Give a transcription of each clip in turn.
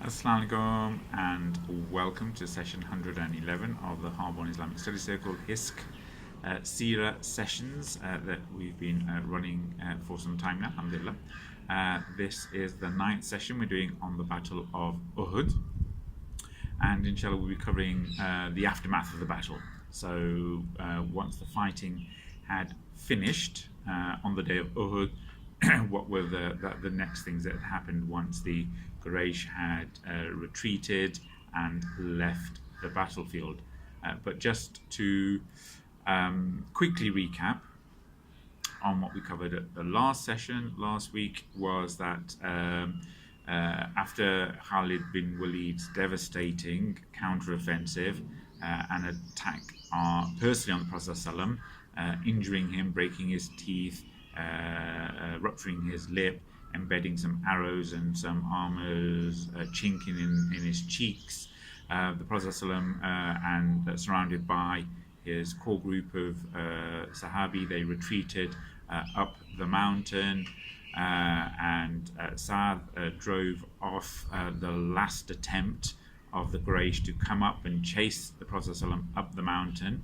Assalamu alaikum and welcome to session 111 of the Harborne Islamic Study Circle HISC Seerah sessions that we've been running for some time now, alhamdulillah. This is the 9th session we're doing on the Battle of Uhud, and inshallah we'll be covering the aftermath of the battle. So once the fighting had finished on the day of Uhud, what were the next things that happened once the Quraysh had retreated and left the battlefield. But just to quickly recap on what we covered at the last session last week was that after Khalid bin Walid's devastating counter-offensive and attack personally on the Prophet ﷺ, injuring him, breaking his teeth, rupturing his lip, embedding some arrows and some armors, chinking in his cheeks. The Prophet ﷺ, and surrounded by his core group of Sahabi, they retreated up the mountain, and Saad drove off the last attempt of the Quraysh to come up and chase the Prophet ﷺ up the mountain,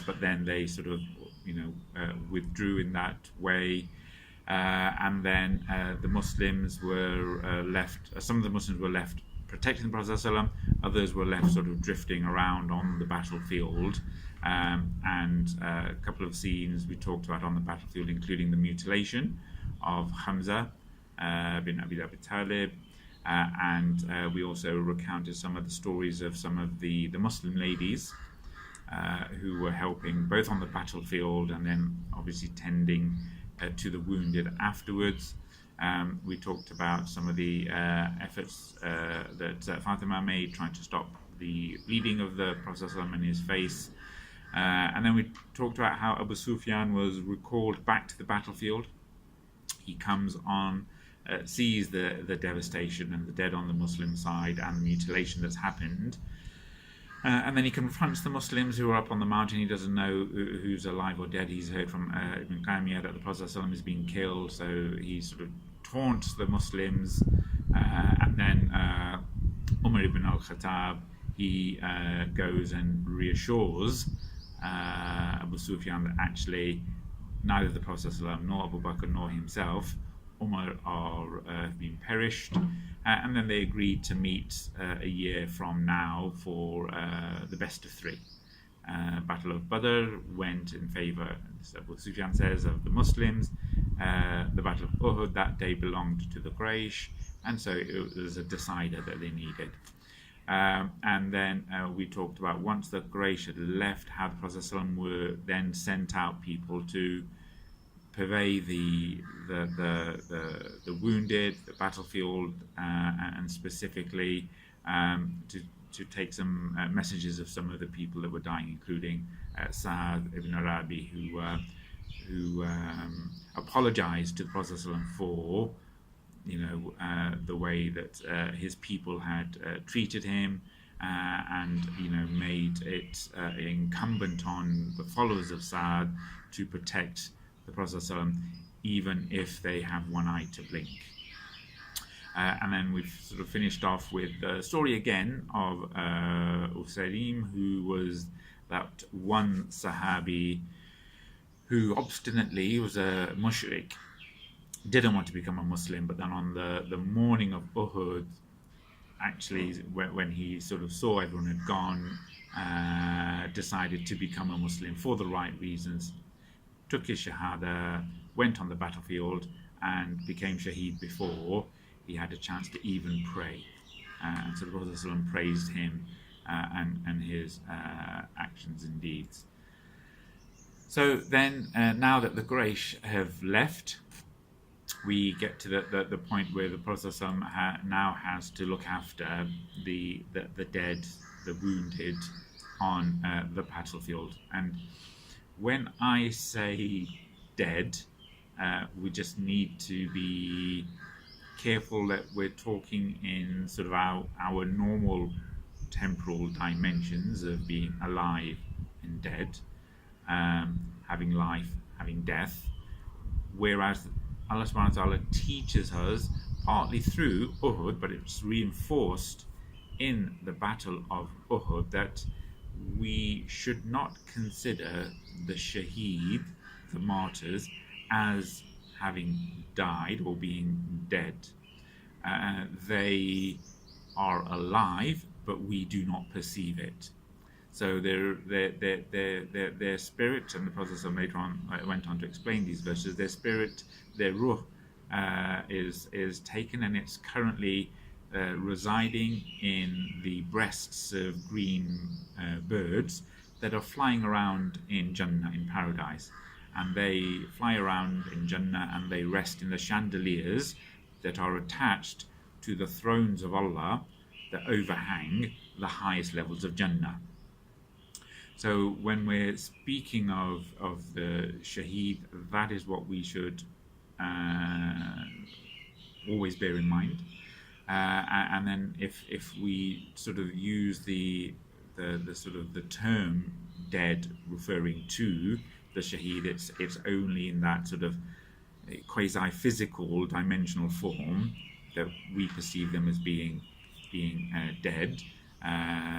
but then they sort of withdrew in that way, and then the Muslims were left. Some of the Muslims were left protecting the Prophet ﷺ, others were left sort of drifting around on the battlefield, and a couple of scenes we talked about on the battlefield, including the mutilation of Hamza bin Abi Talib, and we also recounted some of the stories of some of the Muslim ladies who were helping both on the battlefield and then obviously tending to the wounded afterwards. We talked about some of the efforts that Fatima made trying to stop the bleeding of the Prophet ﷺ in his face, and then we talked about how Abu Sufyan was recalled back to the battlefield. He comes on, sees the devastation and the dead on the Muslim side and the mutilation that's happened, and then he confronts the Muslims who are up on the mountain. He doesn't know who's alive or dead. He's heard from Ibn Qaymiyah that the Prophet ﷺ is being killed, so he sort of taunts the Muslims, and then Umar ibn al-Khattab, he goes and reassures Abu Sufyan that actually neither the Prophet ﷺ nor Abu Bakr nor himself, Umar, have been perished, and then they agreed to meet a year from now for the best of three. Battle of Badr went in favour, as Abu Sufyan says, of the Muslims. The Battle of Uhud that day belonged to the Quraysh, and so it was a decider that they needed. And then we talked about once the Quraysh had left, how the Prophet ﷺ were then sent out people to purvey the wounded, the battlefield, and specifically to take some messages of some of the people that were dying, including Saad ibn Arabi, who apologized to the Prophet ﷺ for the way that his people had treated him, and made it incumbent on the followers of Saad to protect the Prophet ﷺ, even if they have one eye to blink. And then we've sort of finished off with the story again of Usayrim, who was that one Sahabi who obstinately was a mushrik, didn't want to become a Muslim, but then on the morning of Uhud, actually when he sort of saw everyone had gone, decided to become a Muslim for the right reasons, took his Shahada, went on the battlefield and became Shaheed before he had a chance to even pray. And so the Prophet ﷺ praised him and his actions and deeds. So then, now that the Quraysh have left, we get to the point where the Prophet ﷺ now has to look after the dead, the wounded on the battlefield. And when I say dead, we just need to be careful that we're talking in sort of our normal temporal dimensions of being alive and dead, having life, having death, whereas Allah subhanahu wa ta'ala teaches us partly through Uhud, but it's reinforced in the Battle of Uhud that we should not consider the Shaheed, the martyrs, as having died or being dead. They are alive, but we do not perceive it. So their spirit, and the Prophet later on went on to explain these verses, their spirit, their ruh, is taken, and it's currently residing in the breasts of green birds that are flying around in Jannah, in paradise. And they fly around in Jannah and they rest in the chandeliers that are attached to the thrones of Allah that overhang the highest levels of Jannah. So when we're speaking of the Shaheed, that is what we should always bear in mind. And then if we sort of use the sort of the term dead referring to the Shaheed, it's only in that sort of quasi-physical dimensional form that we perceive them as being dead,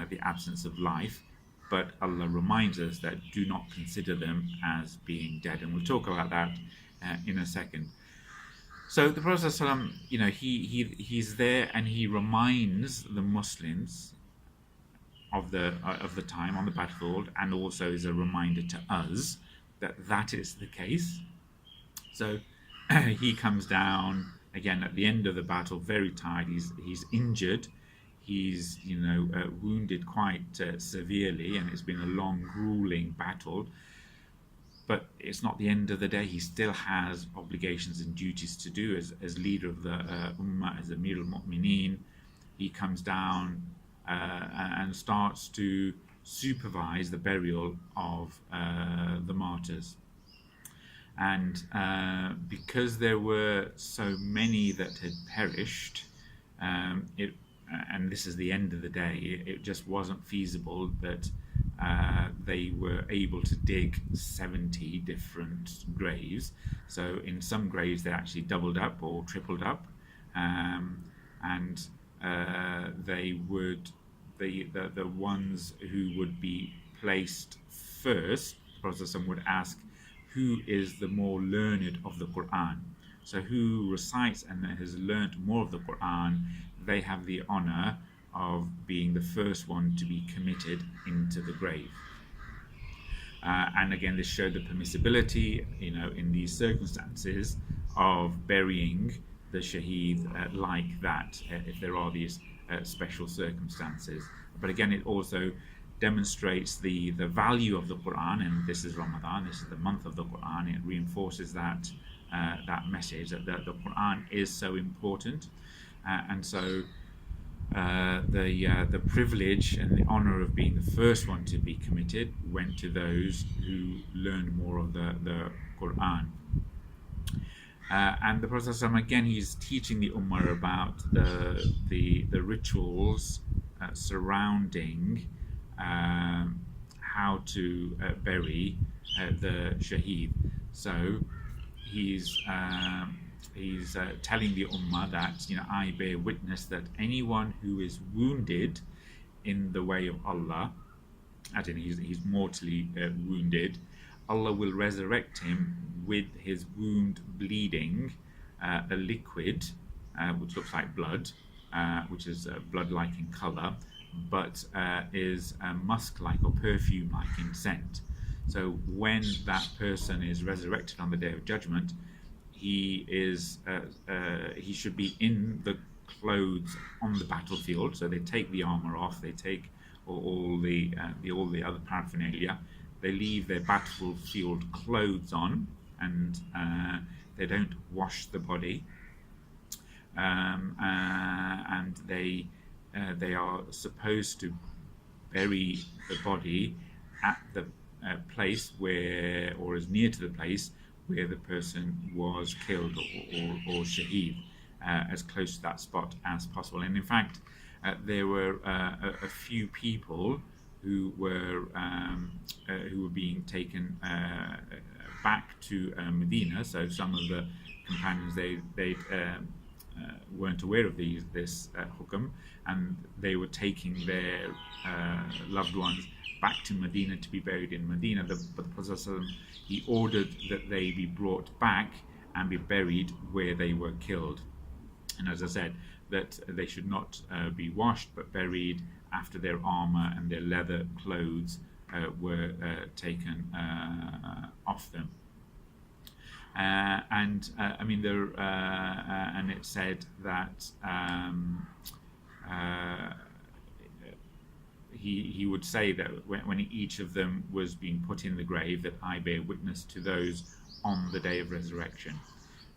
the absence of life. But Allah reminds us that do not consider them as being dead, and we'll talk about that in a second. So the Prophet ﷺ, he's there and he reminds the Muslims of the time on the battlefield, and also is a reminder to us that is the case. So he comes down again at the end of the battle, very tired. He's injured. He's wounded quite severely, and it's been a long, grueling battle. But it's not the end of the day. He still has obligations and duties to do as leader of the Ummah, as Amir al-Mu'mineen. He comes down and starts to supervise the burial of the martyrs. And because there were so many that had perished, and this is the end of the day, it just wasn't feasible that they were able to dig 70 different graves. So in some graves they actually doubled up or tripled up, and they would the ones who would be placed first, the Prophet would ask, who is the more learned of the Qur'an? So who recites and has learnt more of the Qur'an, they have the honor of being the first one to be committed into the grave. And again, this showed the permissibility, in these circumstances of burying the Shaheed like that, if there are these special circumstances. But again, it also demonstrates the value of the Qur'an, and this is Ramadan, this is the month of the Qur'an. It reinforces that message that the Qur'an is so important, and so the privilege and the honor of being the first one to be committed went to those who learned more of the Qur'an. And the Prophet ﷺ, again, he's teaching the Ummah about the rituals surrounding how to bury the Shaheed. So he's telling the Ummah that I bear witness that anyone who is wounded in the way of Allah, as in he's mortally wounded, Allah will resurrect him with his wound bleeding a liquid which looks like blood, which is blood-like in color, but is musk-like or perfume-like in scent. So when that person is resurrected on the Day of Judgment, he should be in the clothes on the battlefield. So they take the armor off, they take all the other paraphernalia, they leave their battlefield clothes on, and they don't wash the body, and they are supposed to bury the body at the place where, or as near to the place where the person was killed or shaheed, as close to that spot as possible. And in fact, there were a few people who were being taken back to Medina. So some of the companions, they'd weren't aware of this hukum, and they were taking their loved ones back to Medina to be buried in Medina. But the Prophet ﷺ, he ordered that they be brought back and be buried where they were killed. And as I said, that they should not be washed but buried after their armor and their leather clothes were taken off them. And it said that he would say that when each of them was being put in the grave, that I bear witness to those on the day of resurrection.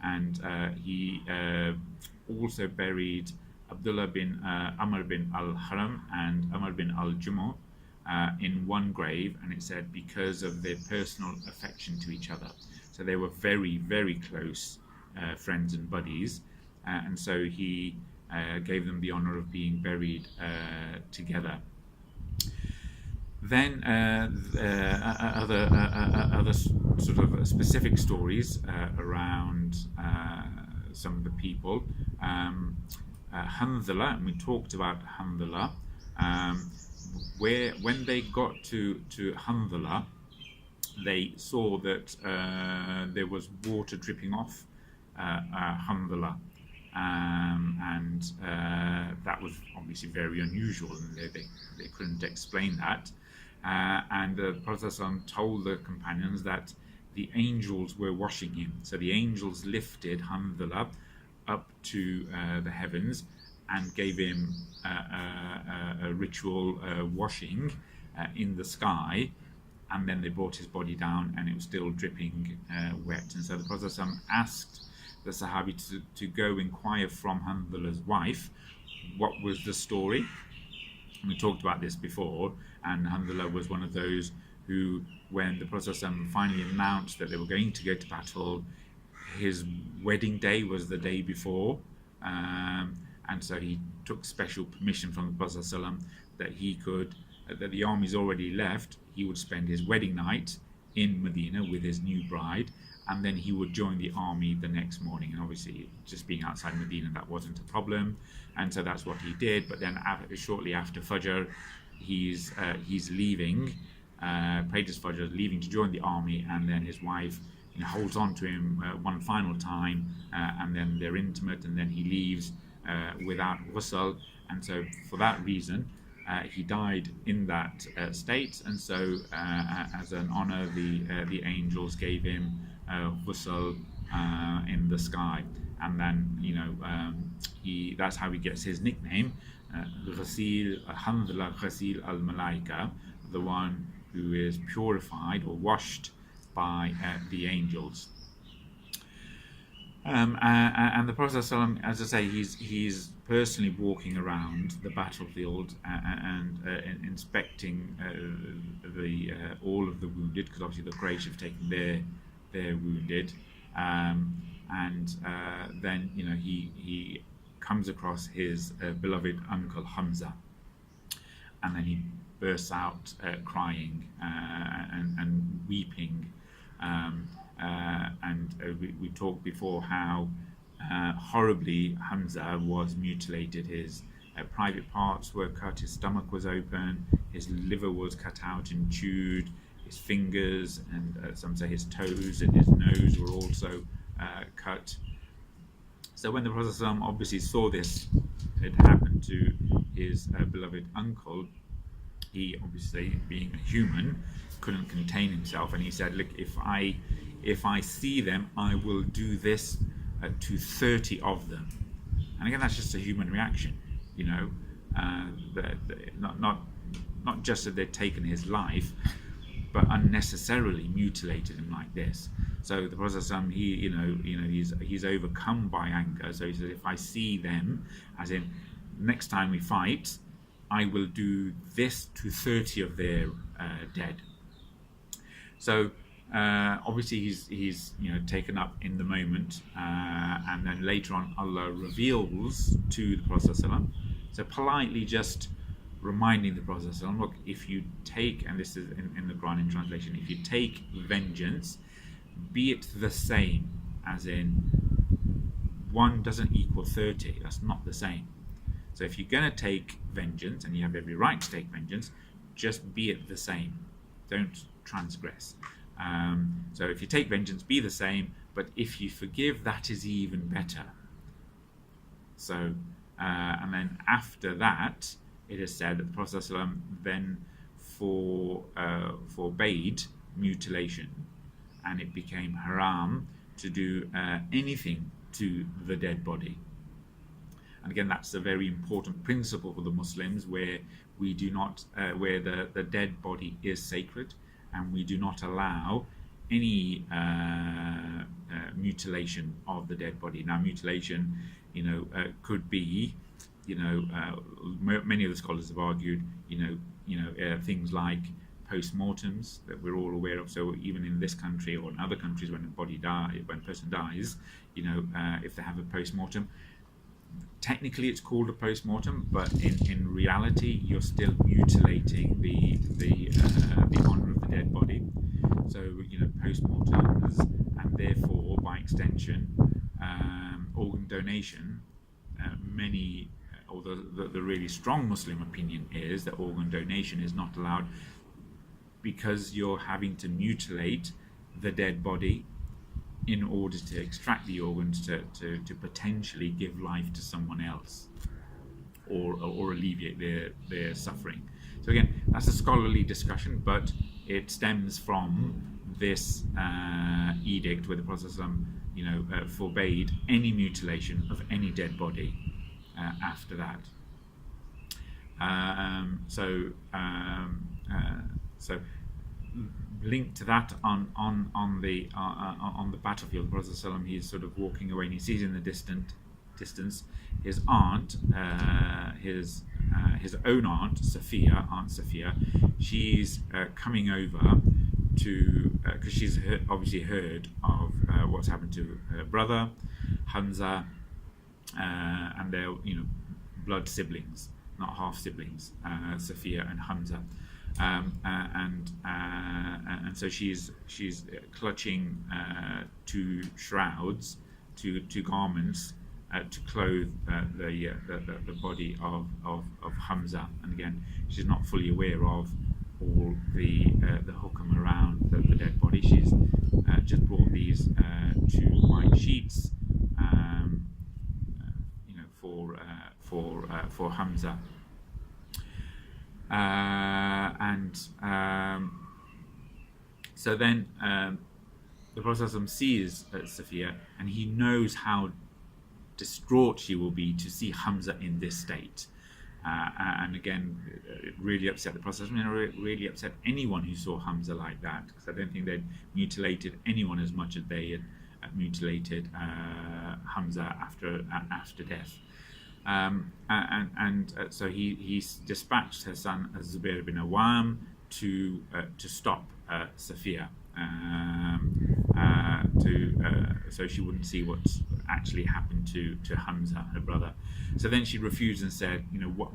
And he also buried Abdullah bin Amr bin al-Haram and Amr bin al-Jumu in one grave, and it said because of their personal affection to each other. So they were very, very close friends and buddies, and so he gave them the honor of being buried together. Then other sort of specific stories around some of the people. Hanzala, and we talked about Hanzala, when they got to Hanzala, they saw that there was water dripping off Hanzala, and that was obviously very unusual, and they couldn't explain that. And the Prophet ﷺ told the companions that the angels were washing him. So the angels lifted Hanzala up to the heavens and gave him a ritual washing in the sky, and then they brought his body down and it was still dripping wet. And so the Prophet ﷺ asked the Sahabi to go inquire from Hanzala's wife what was the story. We talked about this before, and Hanzala was one of those who, when the Prophet ﷺ finally announced that they were going to go to battle, his wedding day was the day before, and so he took special permission from the Prophet ﷺ that he could, that the army's already left, he would spend his wedding night in Medina with his new bride, and then he would join the army the next morning. And obviously, just being outside Medina, that wasn't a problem, and so that's what he did. But then shortly after Fajr, he's leaving, prayed his Fajr, leaving to join the army, and then his wife holds on to him one final time, and then they're intimate, and then he leaves without ghusl. And so for that reason, he died in that state, and so as an honor, the angels gave him ghusl in the sky, and then that's how he gets his nickname, Hanzala Ghasil al-Malaika, the one who is purified or washed by the angels. And the Prophet ﷺ, as I say, he's personally walking around the battlefield and inspecting all of the wounded, because obviously the Quraysh have taken their wounded, and then he comes across his beloved uncle Hamza, and then he bursts out crying and weeping. We talked before how horribly Hamza was mutilated. His private parts were cut, his stomach was open, his liver was cut out and chewed, his fingers and some say his toes and his nose were also cut. So when the Prophet ﷺ obviously saw this had happened to his beloved uncle, he obviously, being a human, couldn't contain himself, and he said, look, if I see them, I will do this to 30 of them. And again, that's just a human reaction, not just that they'd taken his life, but unnecessarily mutilated him like this. So the Prophet he's overcome by anger. So he says, if I see them, as in next time we fight, I will do this to 30 of their dead. So obviously he's taken up in the moment, and then later on Allah reveals to the Prophet ﷺ, so politely just reminding the Prophet ﷺ, look, if you take, and this is in the Qur'an in translation, if you take vengeance, be it the same, as in 1 doesn't equal 30. That's not the same. So if you're going to take vengeance, and you have every right to take vengeance, just be it the same. Don't transgress. So if you take vengeance, be the same, but if you forgive, that is even better. So, and then after that, it is said that the Prophet ﷺ then forbade mutilation, and it became haram to do anything to the dead body. And again, that's a very important principle for the Muslims, where we do not, where the dead body is sacred, and we do not allow any mutilation of the dead body. Now, mutilation, could be, many of the scholars have argued, things like post-mortems that we're all aware of. So even in this country or in other countries, when a person dies, if they have a post-mortem, technically it's called a post-mortem, but in reality you're still mutilating the honor of the dead body. So post-mortems, and therefore by extension organ donation, or the really strong Muslim opinion is that organ donation is not allowed, because you're having to mutilate the dead body in order to extract the organs to potentially give life to someone else, or alleviate their suffering. So again, that's a scholarly discussion, but it stems from this edict where the Prophet forbade any mutilation of any dead body after that. So linked to that, on the battlefield, the Prophet ﷺ, he's sort of walking away, and he sees in the distance his aunt, his own aunt, Aunt Sophia. She's coming over to, because she's obviously heard of what's happened to her brother Hamza, and they're blood siblings, not half siblings, Sophia and Hamza. And so she's clutching two shrouds, two garments to clothe the body of Hamza. And again, she's not fully aware of all the hukum around the dead body. She's just brought these two white sheets, for Hamza. So then the Prophet sees Sophia, and he knows how distraught she will be to see Hamza in this state. And again, it really upset the Prophet, it really upset anyone who saw Hamza like that, because I don't think they'd mutilated anyone as much as they had mutilated Hamza after death. So he dispatched her son Zubair bin Awam to stop Sophia, so she wouldn't see what's actually happened to Hamza, her brother. So then she refused and said,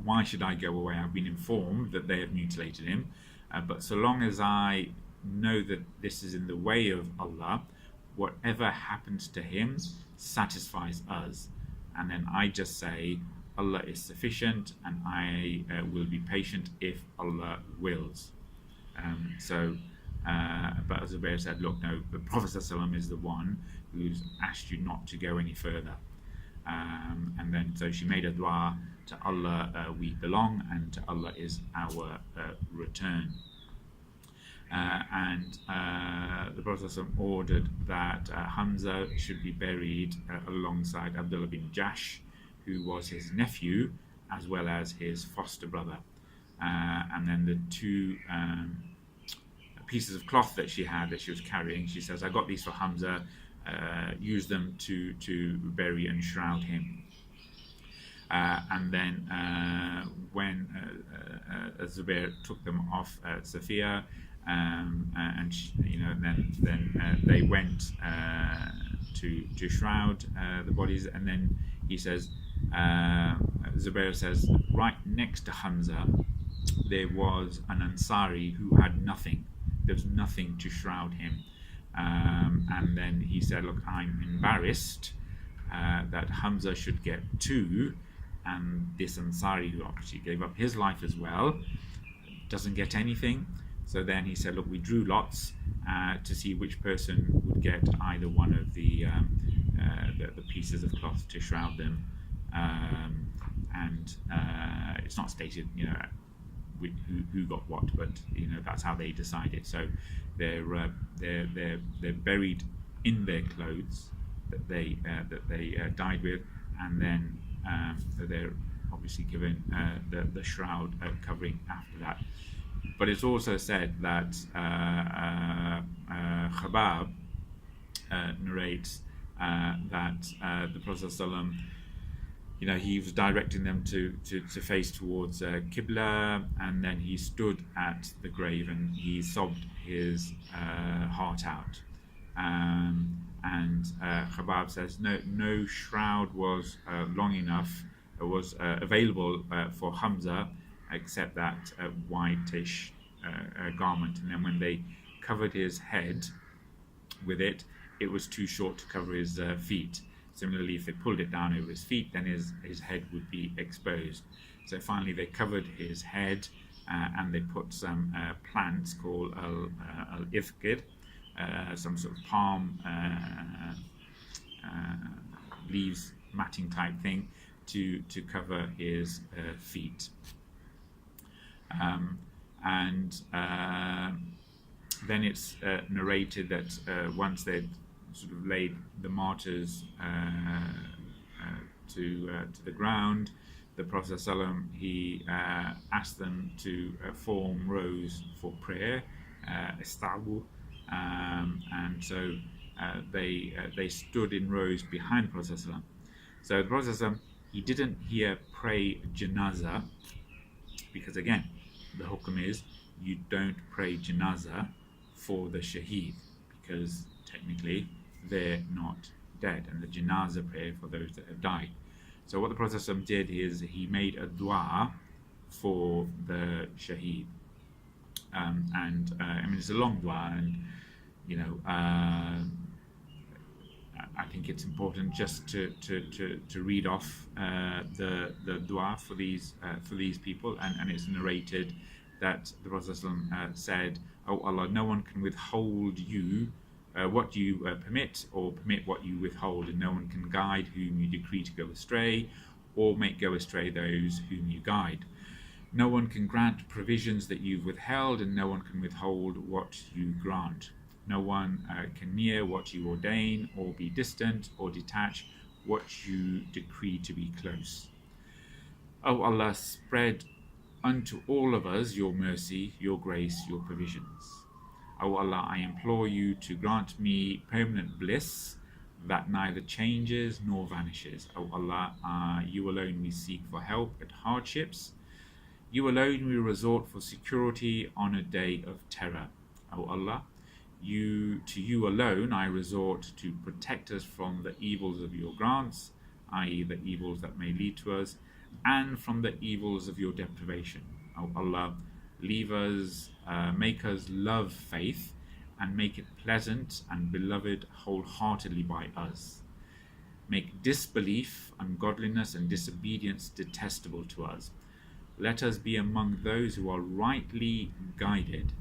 why should I go away? I've been informed that they have mutilated him, but so long as I know that this is in the way of Allah, whatever happens to him satisfies us. And then I just say, Allah is sufficient, and I will be patient if Allah wills. But Zubair said, look, no, the Prophet ﷺ is the one who's asked you not to go any further. And then so she made a dua, to Allah we belong, and to Allah is our return. The Prophet ﷺ ordered that Hamza should be buried alongside Abdullah bin Jahsh, who was his nephew as well as his foster brother. And then the two pieces of cloth that she was carrying, she says, I got these for Hamza, use them to bury and shroud him. And then when Zubair took them off Sophia, and she, then they went to shroud the bodies, and then he says, Zubair says, right next to Hamza there was an Ansari who had nothing. There was nothing to shroud him, and then he said, look, I'm embarrassed that Hamza should get 2, and this Ansari, who actually gave up his life as well, doesn't get anything. So then he said, look, we drew lots to see which person would get either one of the pieces of cloth to shroud them, and it's not stated, who got what, but that's how they decided. So they're buried in their clothes that they died with, and then they're obviously given the shroud covering after that. But it's also said that Khabab narrates that the Prophet ﷺ, he was directing them to face towards Qibla, and then he stood at the grave and he sobbed his heart out. And Khabab says no shroud was long enough, was available for Hamza, except that whitish garment. And then when they covered his head with it, it was too short to cover his feet. Similarly, if they pulled it down over his feet, then his head would be exposed. So finally they covered his head, and they put some plants called al-ifqid, some sort of palm leaves, matting type thing, to cover his feet. And then it's narrated that once they'd sort of laid the martyrs to the ground, the Prophet ﷺ, he asked them to form rows for prayer, istabu, and so they stood in rows behind the Prophet ﷺ. So the Prophet ﷺ, he didn't here pray janazah, because again, the hukum is you don't pray janazah for the shaheed, because technically they're not dead, and the janazah prayer for those that have died. So what the Prophet ﷺ did is he made a dua for the shaheed, and I mean it's a long dua, and I think it's important just to read off the dua for these people, and it's narrated that the Prophet ﷺ said, "Oh Allah, no one can withhold you what you permit, or permit what you withhold, and no one can guide whom you decree to go astray, or make go astray those whom you guide. No one can grant provisions that you've withheld, and no one can withhold what you grant. No one can near what you ordain, or be distant, or detach what you decree to be close. O Allah, spread unto all of us your mercy, your grace, your provisions. O Allah, I implore you to grant me permanent bliss that neither changes nor vanishes. O Allah, you alone we seek for help at hardships. You alone we resort for security on a day of terror. O Allah, to you alone I resort to protect us from the evils of your grants, i.e. the evils that may lead to us, and from the evils of your deprivation. O Allah, make us love faith, and make it pleasant and beloved wholeheartedly by us. Make disbelief, ungodliness, and disobedience detestable to us. Let us be among those who are rightly guided.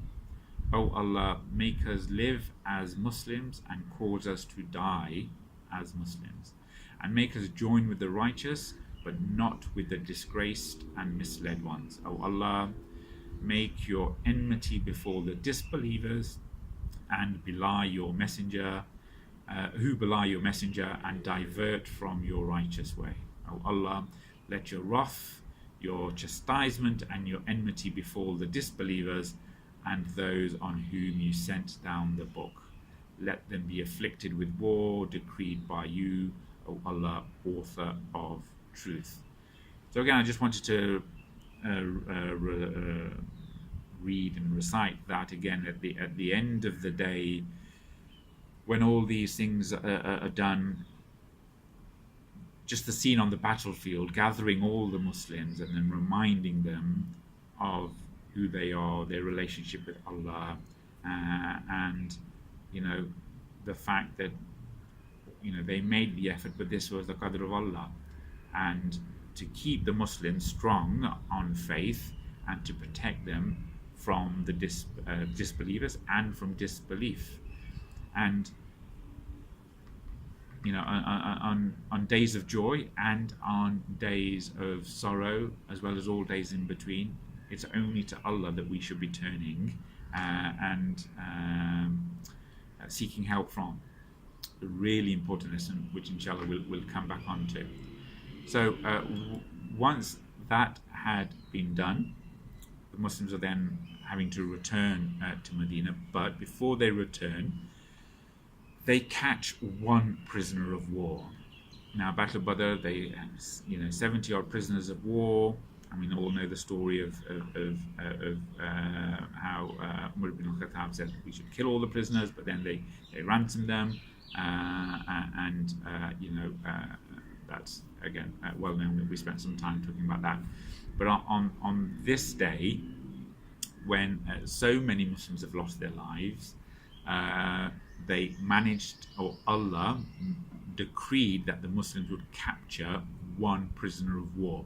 O Allah, make us live as Muslims and cause us to die as Muslims, and make us join with the righteous, but not with the disgraced and misled ones. O Allah, make your enmity befall the disbelievers and belie your messenger, who belie your messenger and divert from your righteous way. O Allah, let your wrath, your chastisement, and your enmity befall the disbelievers and those on whom you sent down the book. Let them be afflicted with war decreed by you, O Allah, author of truth. So again, I just wanted to read and recite that again at the end of the day, when all these things are done. Just the scene on the battlefield, gathering all the Muslims and then reminding them of who they are, their relationship with Allah, and the fact that they made the effort, but this was the qadr of Allah, and to keep the Muslims strong on faith and to protect them from the disbelievers and from disbelief. And on days of joy and on days of sorrow, as well as all days in between, it's only to Allah that we should be turning and seeking help from. A really important lesson, which inshallah we'll come back on to. So once that had been done, the Muslims are then having to return to Medina, but before they return, they catch one prisoner of war. Now, Battle of Badr, they 70 odd prisoners of war. I mean, all know the story of how Umar ibn al-Khattab said we should kill all the prisoners, but then they ransomed them, and that's again well known that we spent some time talking about that. But on this day, when so many Muslims have lost their lives, they managed, or Allah decreed that the Muslims would capture one prisoner of war,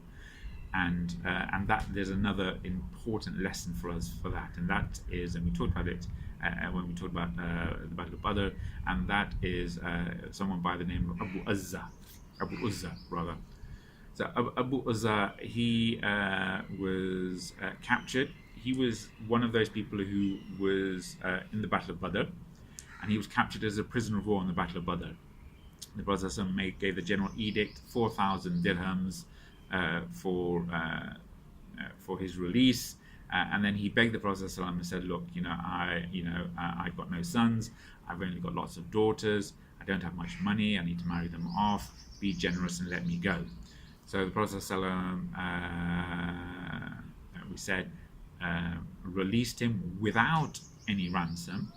and that there's another important lesson for us for that, and that is, and we talked about it when we talked about the Battle of Badr, and that is someone by the name of Abu Uzza rather. So Abu Uzza, he was captured. He was one of those people who was in the Battle of Badr, and he was captured as a prisoner of war in the Battle of Badr. The Prophet gave the general edict, 4,000 dirhams for his release, and then he begged the Prophet and said, "Look, I've got no sons. I've only got lots of daughters. I don't have much money. I need to marry them off. Be generous and let me go." So the Prophet we said released him without any ransom,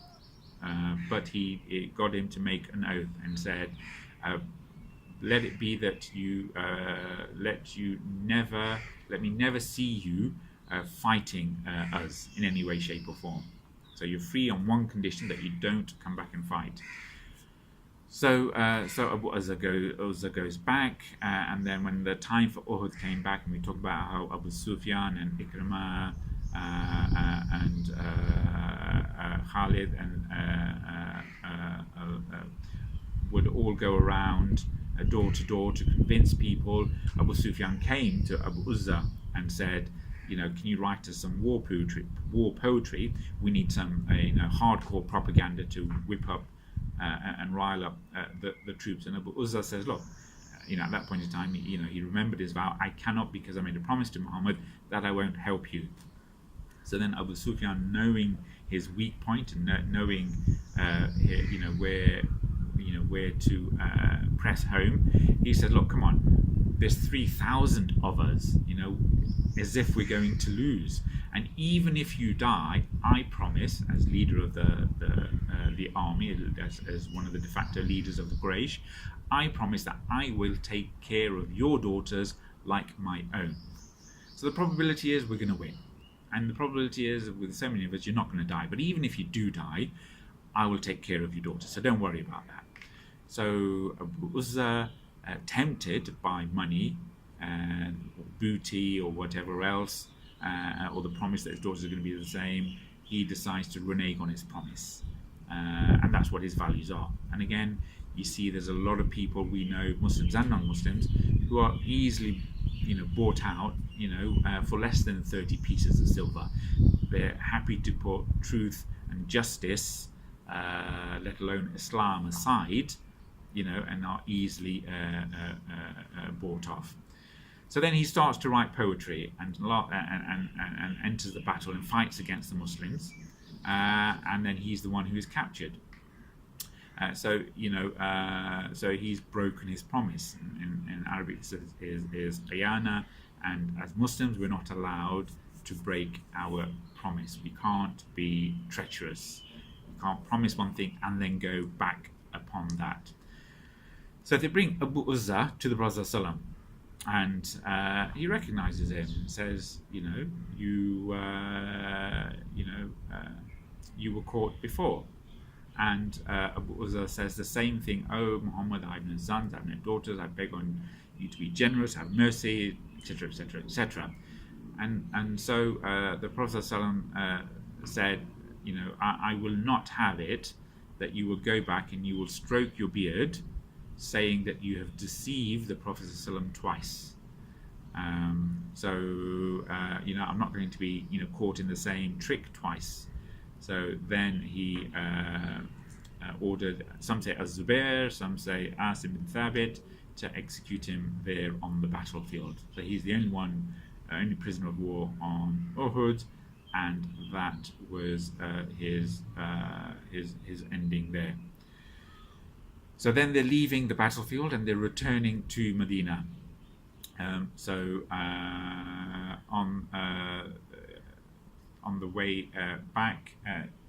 but it got him to make an oath and said, "Let it be that let me never see you fighting us in any way, shape, or form. So you're free on one condition, that you don't come back and fight." So Abu Uzza goes back, and then when the time for Uhud came back, and we talked about how Abu Sufyan and Ikrimah and Khalid and would all go around door to door to convince people. Abu Sufyan came to Abu Uzza and said, "Can you write us some war poetry? We need some hardcore propaganda to whip up and rile up the troops." And Abu Uzza says, "Look, at that point in time, he remembered his vow. I cannot, because I made a promise to Muhammad that I won't help you." So then Abu Sufyan, knowing his weak point and knowing where to press home, he said, "Look, come on, there's 3,000 of us, as if we're going to lose. And even if you die, I promise, as leader of the army, as one of the de facto leaders of the Quraysh, I promise that I will take care of your daughters like my own. So the probability is we're going to win. And the probability is, with so many of us, you're not going to die. But even if you do die, I will take care of your daughters. So don't worry about that." So Abu Uzza, tempted by money and booty or whatever else, or the promise that his daughters are going to be the same, he decides to renege on his promise. And that's what his values are. And again, you see there's a lot of people we know, Muslims and non-Muslims, who are easily bought out for less than 30 pieces of silver. They're happy to put truth and justice, let alone Islam, aside, and are easily bought off. So then he starts to write poetry and enters the battle and fights against the Muslims, and then he's the one who is captured. So he's broken his promise. In Arabic, this is qiyana, and as Muslims, we're not allowed to break our promise. We can't be treacherous. We can't promise one thing and then go back upon that. So they bring Abu Uzza to the Prophet ﷺ, and he recognizes him and says, you were caught before. And Abu Uzza says the same thing. Oh Muhammad, I have no sons, I have no daughters, I beg on you to be generous, have mercy, etc., etc., etc. And so the Prophet ﷺ, said, I will not have it that you will go back and you will stroke your beard, saying that you have deceived the Prophet ﷺ twice. I'm not going to be caught in the same trick twice. So then he ordered, some say Az-Zubair, some say Asim bin Thabit, to execute him there on the battlefield. So he's the only prisoner of war on Uhud, and that was his ending there. So then they're leaving the battlefield and they're returning to Medina. On the way back,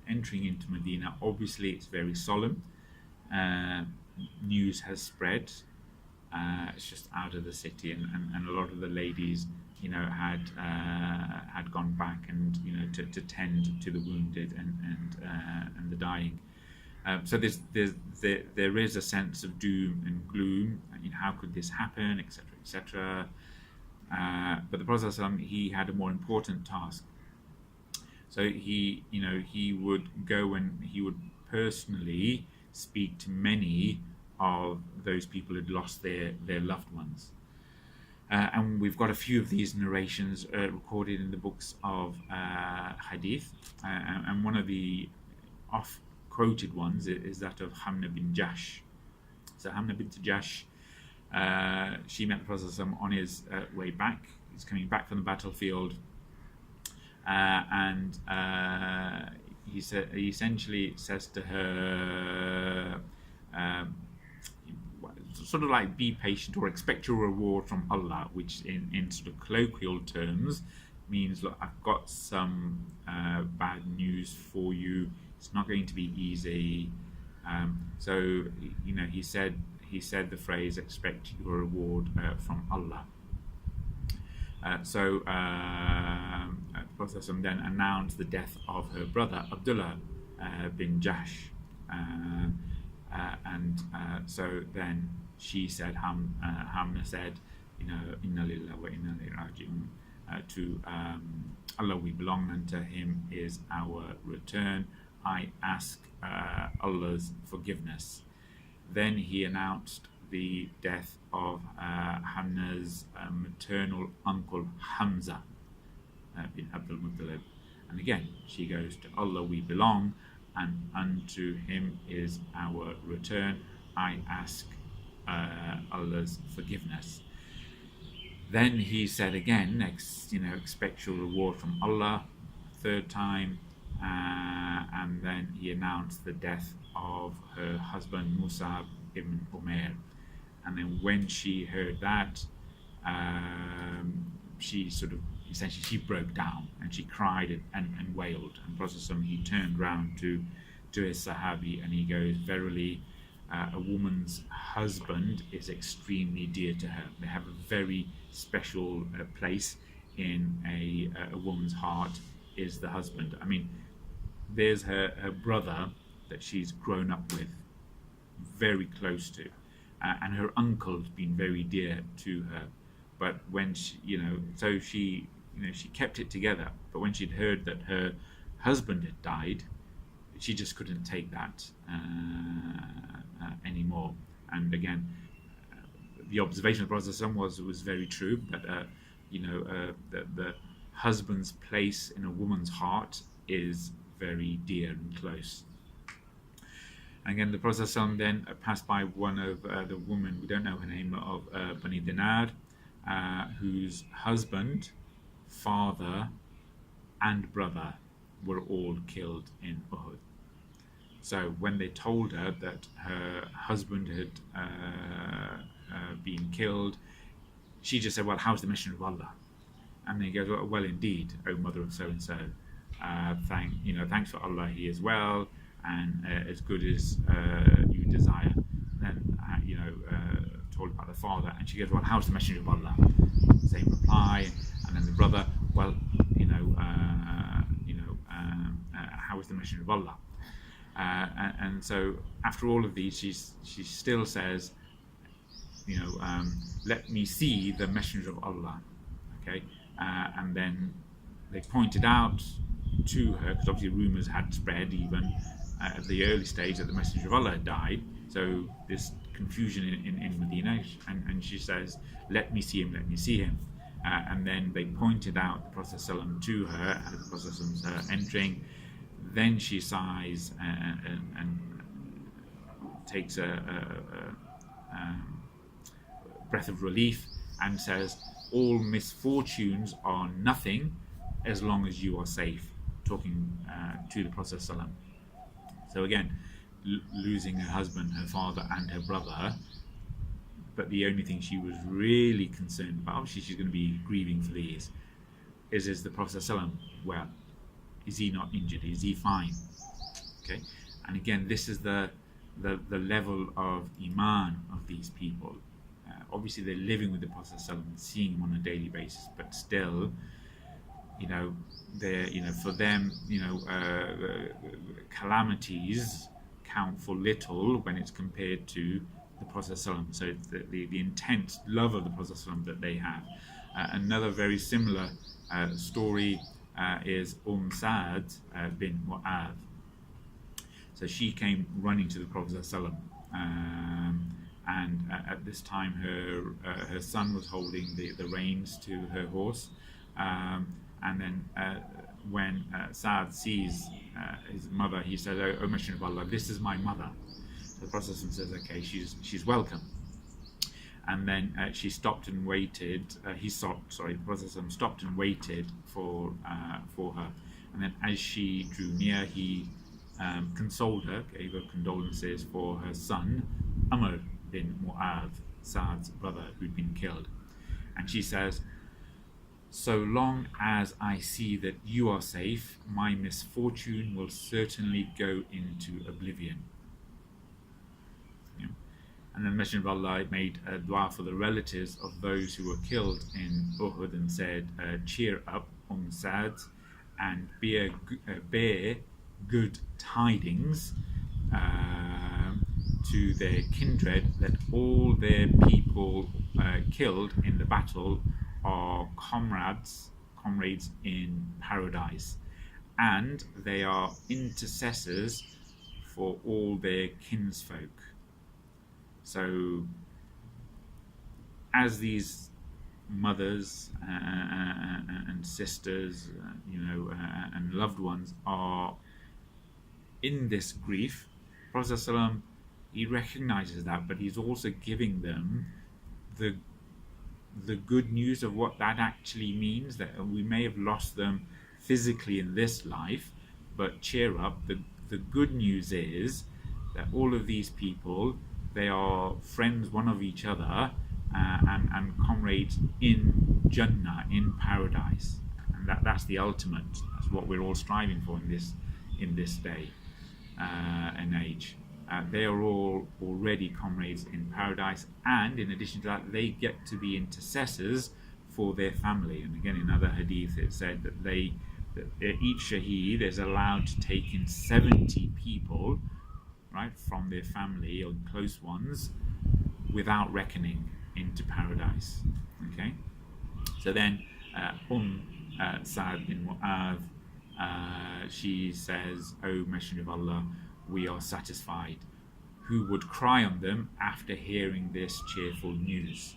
entering into Medina, obviously it's very solemn. News has spread. It's just out of the city, and a lot of the ladies, had gone back and to tend to the wounded and the dying. So there is a sense of doom and gloom. How could this happen, etc., etc. But the Prophet ﷺ, he had a more important task. So he would go and he would personally speak to many of those people who'd lost their loved ones. And we've got a few of these narrations recorded in the books of Hadith. And one of the oft-quoted ones is that of Hamna bin Jahsh. So Hamna bin Jahsh, she met the Prophet ﷺ on his way back. He's coming back from the battlefield. And he essentially says to her, sort of like, be patient or expect your reward from Allah, which in sort of colloquial terms means, look, I've got some bad news for you. It's not going to be easy. So he said the phrase, expect your reward from Allah. So Prophet then announced the death of her brother Abdullah bin Jahsh, so then she said, Hamna said, Inna lillahi wa inna ilayhi raji'un, to Allah we belong, and to Him is our return. I ask Allah's forgiveness. Then he announced the death of Hamna's maternal uncle Hamza bin Abdul Muttalib, and again she goes, to Allah we belong, and unto Him is our return. I ask Allah's forgiveness. Then he said again, expect your reward from Allah, third time, and then he announced the death of her husband Musab ibn Umair. And then when she heard that, she sort of essentially she broke down and she cried and wailed. And Prophet he turned round to his Sahabi and he goes, verily, a woman's husband is extremely dear to her. They have a very special place in a woman's heart, is the husband. I mean, there's her brother that she's grown up with, very close to, and her uncle's been very dear to her. But when she, so she kept it together. But when she'd heard that her husband had died, she just couldn't take that anymore. And again, the observation of the Prophet was very true. That the husband's place in a woman's heart is very dear and close. And again, the Prophet then passed by one of the women, we don't know her name, of Bani Dinar, whose husband, father, and brother were all killed in Uhud. So when they told her that her husband had been killed, she just said, well, how's the mission of Allah? And then he goes, well, indeed, O mother of so and so, thanks for Allah, he is well and as good as you desire. Then told about the father, and she goes, well, how's the messenger of Allah? Same reply. And then the brother, well, how is the messenger of Allah? And so after all of these, she still says, let me see the Messenger of Allah. Okay, and then they pointed out to her, because obviously rumors had spread even at the early stage that the Messenger of Allah had died. So this confusion in Medina, and she says, let me see him, let me see him. And then they pointed out the Prophet ﷺ to her as the Prophet ﷺ entering. Then she sighs and takes a breath of relief and says, all misfortunes are nothing as long as you are safe, talking to the Prophet ﷺ. So again, losing her husband, her father and her brother, but the only thing she was really concerned about, obviously she's going to be grieving for these, is the Prophet ﷺ, well, is he not injured? Is he fine? Okay, and again, this is the level of iman of these people. Obviously, they're living with the Prophet ﷺ, seeing him on a daily basis, but still, they're, for them, calamities count for little when it's compared to the Prophet ﷺ. So the intense love of the Prophet ﷺ that they have. Another very similar story is Sa'd bin Mu'adh. So she came running to the Prophet ﷺ, and at this time her son was holding the reins to her horse, and then when Sa'd sees his mother, he says, "O Messenger of Allah, this is my mother." So the Prophet ﷺ says, "Okay, she's welcome." And then she stopped and waited. The Prophet ﷺ stopped and waited for her. And then as she drew near, he consoled her, gave her condolences for her son, Amr bin Mu'adh, Sa'd's brother, who'd been killed. And she says, so long as I see that you are safe, my misfortune will certainly go into oblivion. And then the Messenger of Allah made a dua for the relatives of those who were killed in Uhud and said, cheer up, Sa'd, and bear good tidings to their kindred that all their people killed in the battle are comrades in paradise, and they are intercessors for all their kinsfolk. So as these mothers and sisters, and loved ones are in this grief, Prophet ﷺ, he recognizes that, but he's also giving them the good news of what that actually means, that we may have lost them physically in this life, but cheer up. The good news is that all of these people, they are friends one of each other, and comrades in Jannah, in paradise, and that's the ultimate. That's what we're all striving for in this day and age. They are all already comrades in paradise, and in addition to that, they get to be intercessors for their family. And again, in other hadith, it said that each Shaheed is allowed to take in 70 people, right, from their family or close ones, without reckoning, into paradise. Okay, so then Sa'd bin Mu'adh, she says, "O Messenger of Allah, we are satisfied. Who would cry on them after hearing this cheerful news?"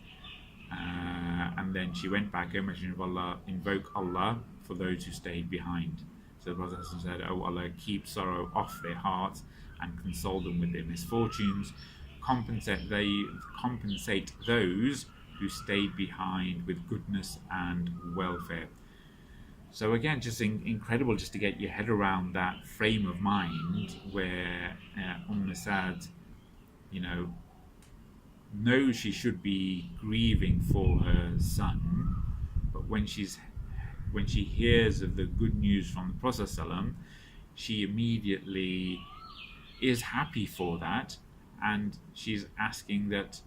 And then she went back, "O Messenger of Allah, invoke Allah for those who stayed behind." So the Prophet said, "O Allah, keep sorrow off their hearts and console them with their misfortunes. Compensate those who stayed behind with goodness and welfare." So again, just incredible just to get your head around that frame of mind where Sa'd, knows she should be grieving for her son, but when she hears of the good news from the Prophet ﷺ, she immediately is happy for that, and she's asking that,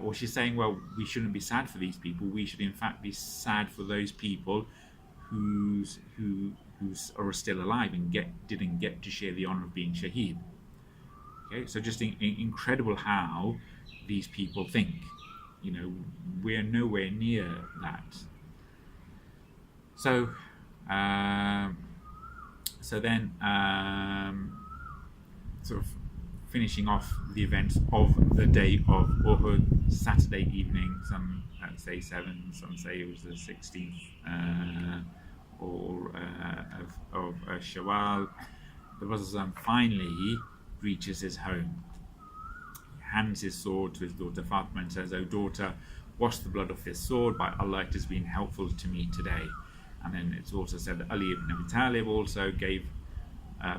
or she's saying, well, we shouldn't be sad for these people. We should in fact be sad for those people who who are still alive and didn't get to share the honor of being Shaheed. Okay, so just incredible how these people think. We're nowhere near that. So, then, sort of finishing off the events of the day of Uhud, Saturday evening. Some say 7, some say it was the 16th of Shawwal. The Prophet finally reaches his home. He hands his sword to his daughter Fatima and says, "O daughter, wash the blood of this sword. By Allah, it has been helpful to me today." And then it's also said that Ali ibn Abi Talib also gave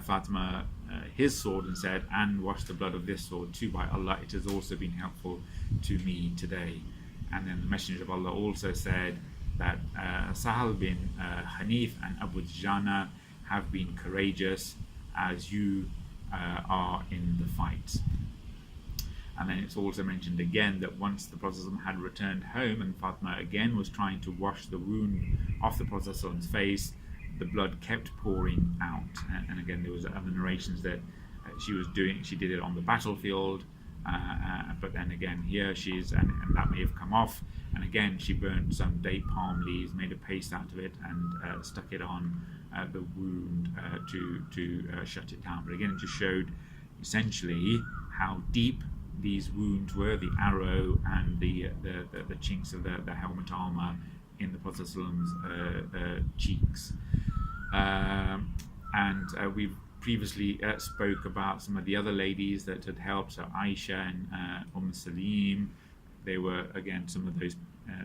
Fatima his sword and said, "And wash the blood of this sword too. By Allah, it has also been helpful to me today." And then the Messenger of Allah also said that Sahal bin Hanif and Abu Dujana have been courageous as you are in the fight. And then it's also mentioned again that once the Prophet had returned home and Fatima again was trying to wash the wound off the Prophet's face, the blood kept pouring out. And again, there was other narrations that she did it on the battlefield, but then again here and that may have come off, and again she burned some date palm leaves, made a paste out of it, and stuck it on the wound to shut it down. But again, it just showed essentially how deep these wounds were, the arrow and the chinks of the helmet armor in the Prophet's cheeks. And we've previously spoke about some of the other ladies that had helped, so Aisha and Salim. They were again some of those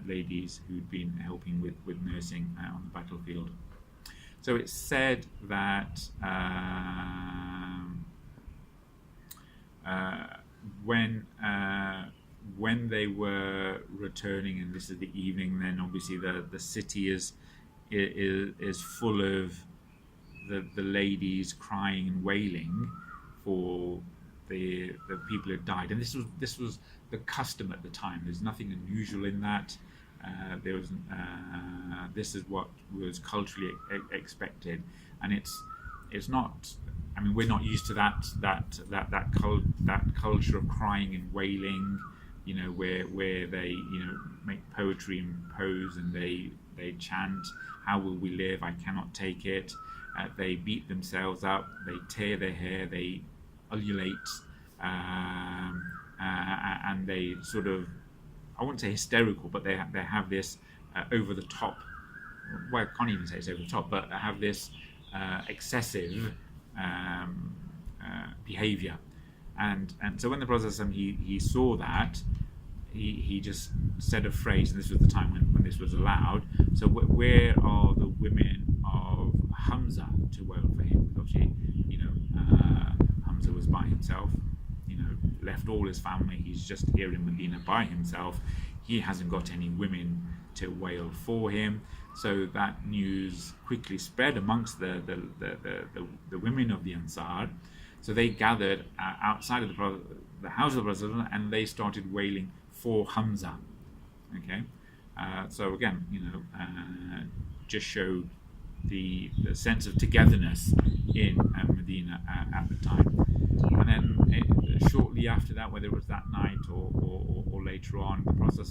ladies who'd been helping with nursing on the battlefield. So it's said that when they were returning, and this is the evening, then obviously the city is full of the ladies crying and wailing for the people who had died, and this was the custom at the time. There's nothing unusual in that. This is what was culturally expected, and it's not. I mean, we're not used to that culture of crying and wailing, where they make poetry and prose, and they chant, "How will we live? I cannot take it." They beat themselves up, they tear their hair, they ululate, and they sort of, I wouldn't say hysterical, but they have this over the top. Well, I can't even say it's over the top, but have this excessive behavior, and so when the Prophet he saw that, he just said a phrase, and this was the time when this was allowed. So where are the women of Hamza to wail for him? Because Hamza was by himself, left all his family. He's just here in Medina by himself. He hasn't got any women to wail for him. So that news quickly spread amongst the women of the Ansar. So they gathered outside of the house of the Prophet, and they started wailing for Hamza. Okay, so again, just showed the sense of togetherness in Medina at the time. And then shortly after that, whether it was that night or later on, the Prophet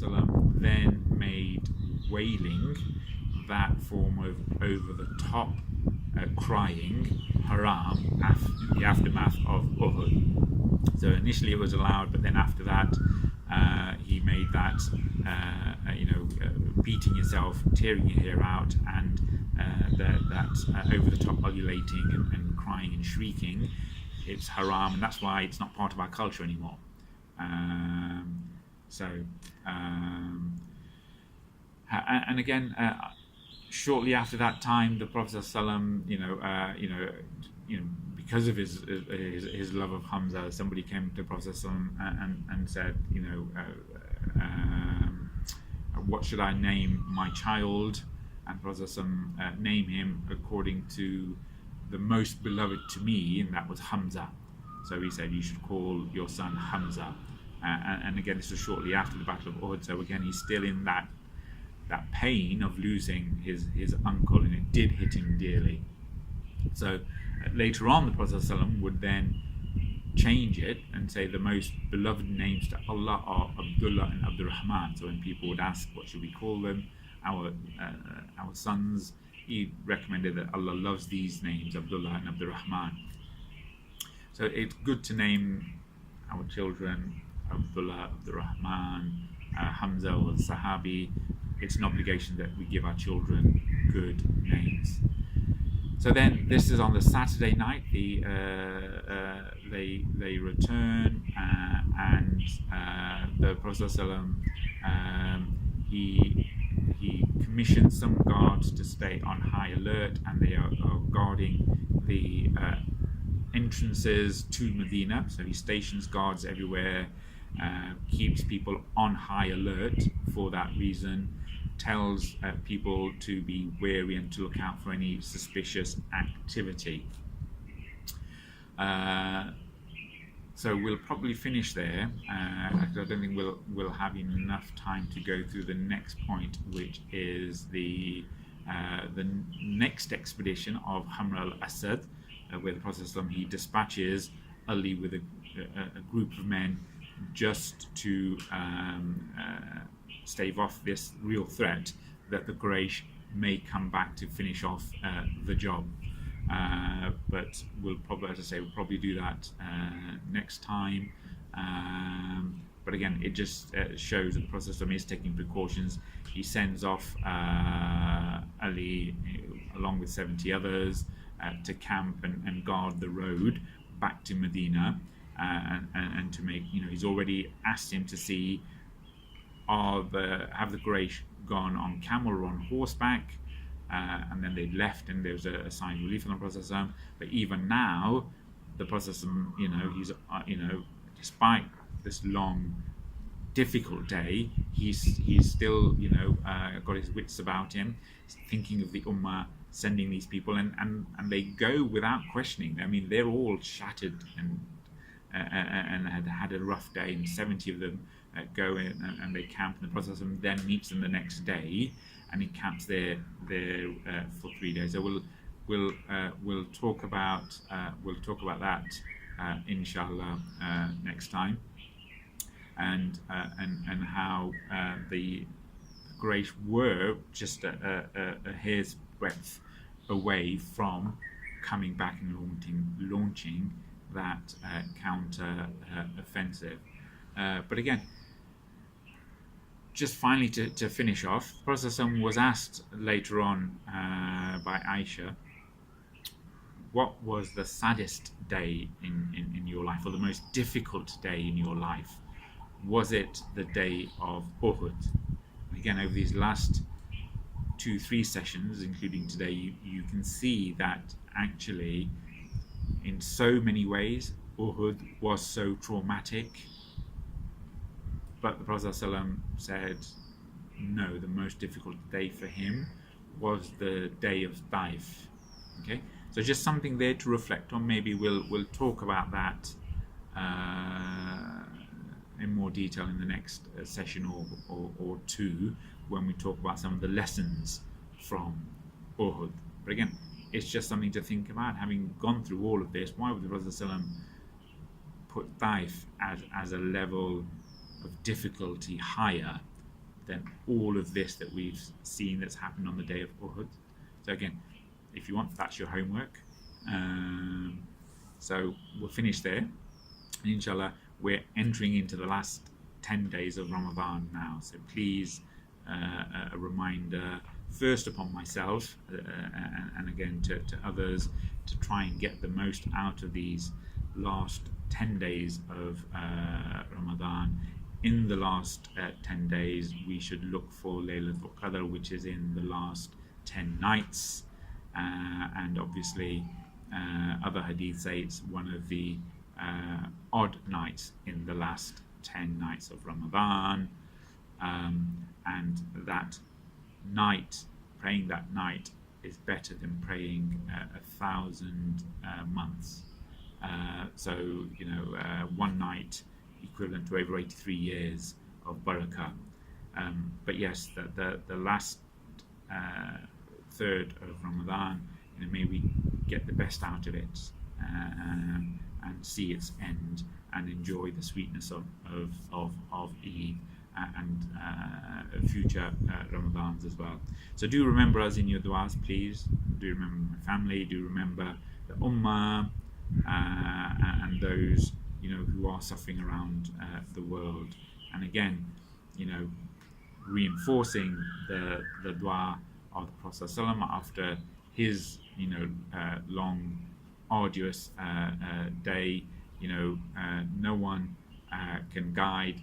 then made wailing, that form of over-the-top crying, haram, in the aftermath of Uhud. So initially it was allowed, but then after that he made that beating yourself, tearing your hair out, and that over-the-top ululating and crying and shrieking, it's haram, and that's why it's not part of our culture anymore. And again, shortly after that time, the Prophet because of his love of Hamza, somebody came to the Prophet and said, what should I name my child? And Prophet named him according to the most beloved to me, and that was Hamza. So he said, you should call your son Hamza. And again, this was shortly after the Battle of Uhud. So again, he's still in that pain of losing his uncle, and it did hit him dearly. So later on, the Prophet ﷺ would then change it and say the most beloved names to Allah are Abdullah and Abdul Rahman. So when people would ask, what should we call them, our sons, he recommended that Allah loves these names, Abdullah and Abdul Rahman. So it's good to name our children Abdullah, Abdul Rahman, Hamza or Sahabi. It's an obligation that we give our children good names. So then, this is on the Saturday night. They return, and the Prophet ﷺ, he commissions some guards to stay on high alert, and they are guarding the entrances to Medina. So he stations guards everywhere, keeps people on high alert for that reason. Tells people to be wary and to look out for any suspicious activity. So we'll probably finish there. I don't think we'll have enough time to go through the next point, which is the next expedition of Hamra al-Asad, where the Prophet ﷺ, he dispatches Ali with a group of men just to stave off this real threat that the Quraysh may come back to finish off the job. But we'll probably, as I say, we'll probably do that next time. But again, it just shows that the Prophet is taking precautions. He sends off Ali along with 70 others to camp and guard the road back to Medina, and to make, he's already asked him to see have the Quraysh gone on camel or on horseback, and then they left, and there was a sign of relief from the Prophet. But even now, the Prophet, he's despite this long, difficult day, he's still got his wits about him, thinking of the Ummah, sending these people, and they go without questioning. I mean, they're all shattered and had a rough day, and 70 of them go in and they camp, and the Prophet then meets them the next day, and he camps there for 3 days. So we'll talk about that inshallah next time, and how the Quraysh were just a hair's breadth away from coming back and launching that counter offensive. But again, just finally to finish off, the Prophet was asked later on by Aisha, what was the saddest day in your life, or the most difficult day in your life? Was it the day of Uhud? Again, over these last 2-3 sessions, including today, you can see that actually, in so many ways, Uhud was so traumatic. But the Prophet ﷺ said, no, the most difficult day for him was the day of Taif. Okay, so just something there to reflect on. Maybe we'll talk about that in more detail in the next session or two, when we talk about some of the lessons from Uhud. But again, it's just something to think about. Having gone through all of this, why would the Prophet ﷺ put Taif as a level of difficulty higher than all of this that we've seen that's happened on the day of Uhud? So again, if you want, that's your homework. So we'll finish there, and inshallah we're entering into the last 10 days of Ramadan now. So please, a reminder first upon myself, and again to others, to try and get the most out of these last 10 days of Ramadan. In the last 10 days, we should look for Laylatul Qadr, which is in the last 10 nights. And obviously, other hadith say it's one of the odd nights in the last 10 nights of Ramadan. And that night, praying that night, is better than praying 1,000 months. So, one night equivalent to over 83 years of barakah. But yes, the last third of Ramadan may we get the best out of it, and see its end, and enjoy the sweetness of Eid, and future Ramadans as well. So do remember us in your du'as, please. Do remember my family. Do remember the Ummah, and those who are suffering around the world. And again, reinforcing the dua of the Prophet ﷺ after his long, arduous day. No one can guide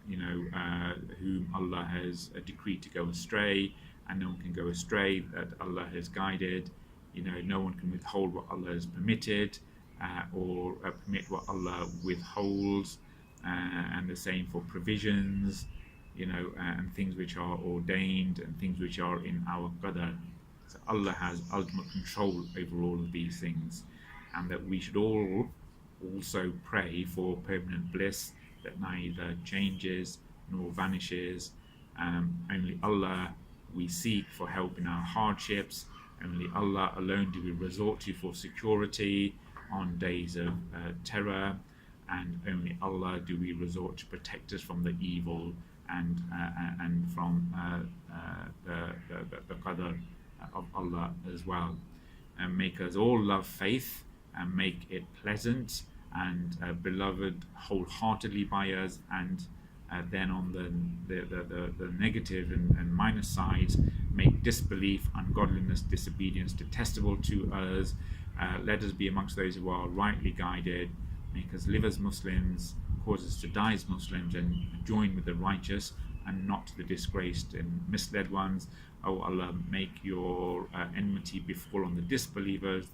whom Allah has decreed to go astray, and no one can go astray that Allah has guided. No one can withhold what Allah has permitted, or permit what Allah withholds, and the same for provisions, and things which are ordained and things which are in our qadar. So Allah has ultimate control over all of these things, and that we should all also pray for permanent bliss that neither changes nor vanishes. Only Allah we seek for help in our hardships. Only Allah alone do we resort to for security on days of terror, and only Allah do we resort to protect us from the evil and from the qadr of Allah as well. And make us all love faith and make it pleasant and beloved wholeheartedly by us, and then on the negative and minus sides, make disbelief, ungodliness, disobedience detestable to us. Let us be amongst those who are rightly guided. Make us live as Muslims, cause us to die as Muslims, and join with the righteous and not the disgraced and misled ones. O Allah, make your enmity befall on the disbelievers,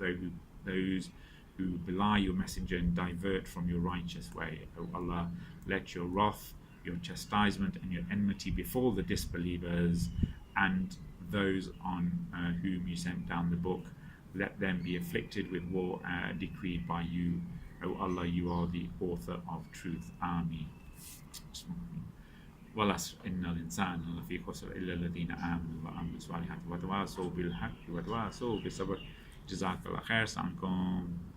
those who belie your messenger and divert from your righteous way. O Allah, let your wrath, your chastisement, and your enmity befall the disbelievers and those on whom you sent down the book. Let them be afflicted with war decreed by you. O Allah, you are the author of truth. Ameen. والعصر إن الإنسان لفي خسر إلا الذين آمنوا وعملوا الصالحات وتواصوا بالحق وتواصوا بالصبر. جزاك الله خير. السلام عليكم.